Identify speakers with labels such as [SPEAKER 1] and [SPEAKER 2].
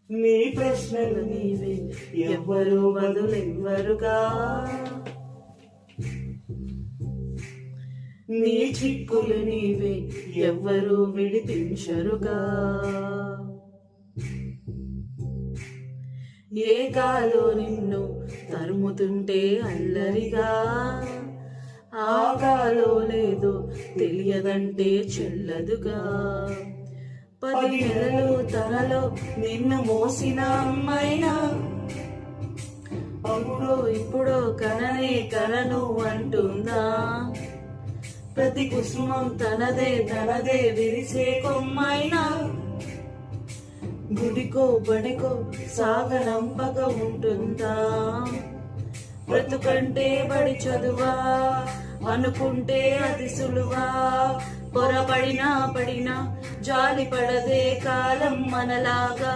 [SPEAKER 1] నీ ప్రశ్నలు నీవే, ఎవ్వరు బదులెవ్వరుగా. నీ చిక్కులు నీవే, ఎవ్వరు విడిపించరుగా. ఏ గాలో నిన్ను తరుముతుంటే అల్లరిగా, ఆ గాలో లేదో తెలియదంటే చెల్లదుగా. 10 నెలలు తనలో నిన్ను మోసిన అమ్మైనా, అప్పుడో ఇప్పుడో కననే కనను అంటుందా. ప్రతి కుసుమం తనదే తనదే విరిసే కొమ్మైనా, గుడికో బడికో సాగనంపక ఉంటుందా. బ్రతుకంటే బడి చదువా అనుకుంటే అది సులువా. పొరపడినా పడినా జాలి పడదే కాలం మనలాగా.